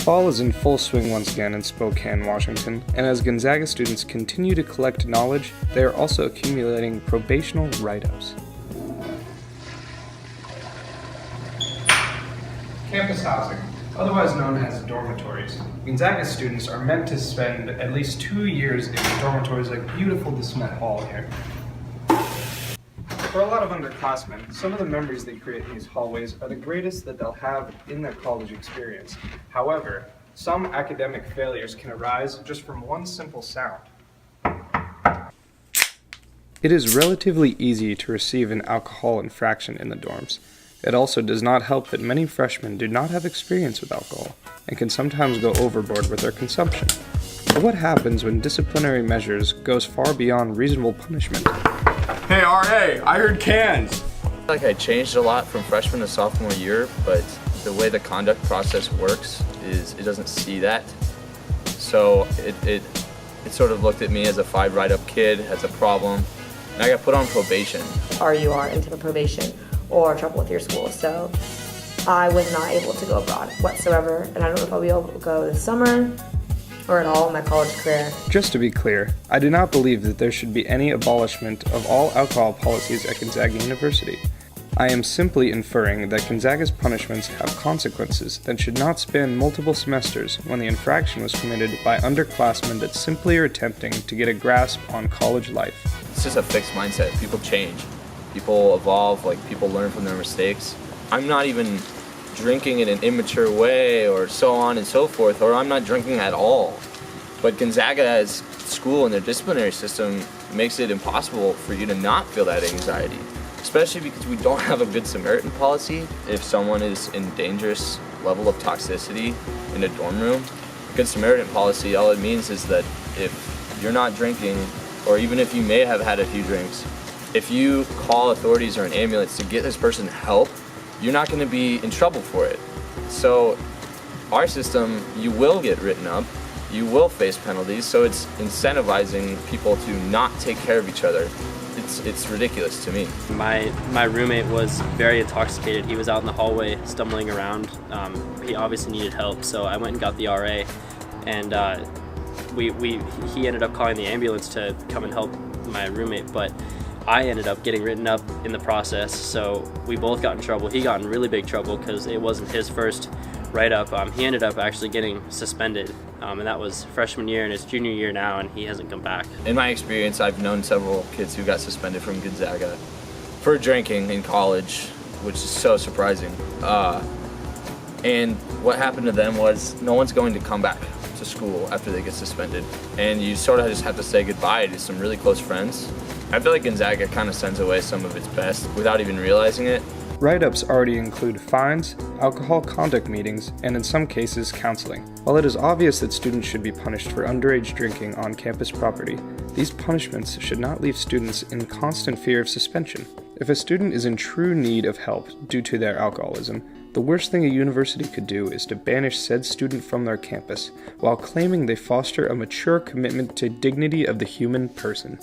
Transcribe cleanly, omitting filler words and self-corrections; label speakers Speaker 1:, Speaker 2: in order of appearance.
Speaker 1: Fall is in full swing once again in Spokane, Washington, and as Gonzaga students continue to collect knowledge, they are also accumulating probational write-ups. Campus housing, otherwise known as dormitories. Gonzaga students are meant to spend at least 2 years in dormitories like beautiful DeSmet Hall here. For a lot of underclassmen, some of the memories they create in these hallways are the greatest that they'll have in their college experience. However, some academic failures can arise just from one simple sound. It is relatively easy to receive an alcohol infraction in the dorms. It also does not help that many freshmen do not have experience with alcohol and can sometimes go overboard with their consumption. But what happens when disciplinary measures goes far beyond reasonable punishment?
Speaker 2: Hey RA, I heard cans!
Speaker 3: I feel like I changed a lot from freshman to sophomore year, but the way the conduct process works is it doesn't see that. So it sort of looked at me as a 5 write-up kid, as a problem, and I got put on probation.
Speaker 4: Or you are into probation or trouble with your school. So I was not able to go abroad whatsoever, and I don't know if I'll be able to go this summer or at all in my college career.
Speaker 1: Just to be clear, I do not believe that there should be any abolishment of all alcohol policies at Gonzaga University. I am simply inferring that Gonzaga's punishments have consequences that should not span multiple semesters when the infraction was committed by underclassmen that simply are attempting to get a grasp on college life.
Speaker 3: It's just a fixed mindset. People change. People evolve, people learn from their mistakes. I'm not even drinking in an immature way or so on and so forth, or I'm not drinking at all. But Gonzaga as school and their disciplinary system makes it impossible for you to not feel that anxiety, especially because we don't have a Good Samaritan policy. If someone is in dangerous level of toxicity in a dorm room, Good Samaritan policy, all it means is that if you're not drinking, or even if you may have had a few drinks, if you call authorities or an ambulance to get this person help, you're not going to be in trouble for it. So our system, you will get written up, you will face penalties, so it's incentivizing people to not take care of each other. It's ridiculous to me.
Speaker 5: My roommate was very intoxicated. He was out in the hallway stumbling around. He obviously needed help, so I went and got the RA, and he ended up calling the ambulance to come and help my roommate, but I ended up getting written up in the process, so we both got in trouble. He got in really big trouble because it wasn't his first write-up. He ended up actually getting suspended, and that was freshman year, and it's junior year now, and he hasn't come back.
Speaker 3: In my experience, I've known several kids who got suspended from Gonzaga for drinking in college, which is so surprising. And what happened to them was no one's going to come back to school after they get suspended, and you sort of just have to say goodbye to some really close friends. I feel like Gonzaga kind of sends away some of its best without even realizing it.
Speaker 1: Write-ups already include fines, alcohol conduct meetings, and in some cases, counseling. While it is obvious that students should be punished for underage drinking on campus property, these punishments should not leave students in constant fear of suspension. If a student is in true need of help due to their alcoholism, the worst thing a university could do is to banish said student from their campus, while claiming they foster a mature commitment to dignity of the human person.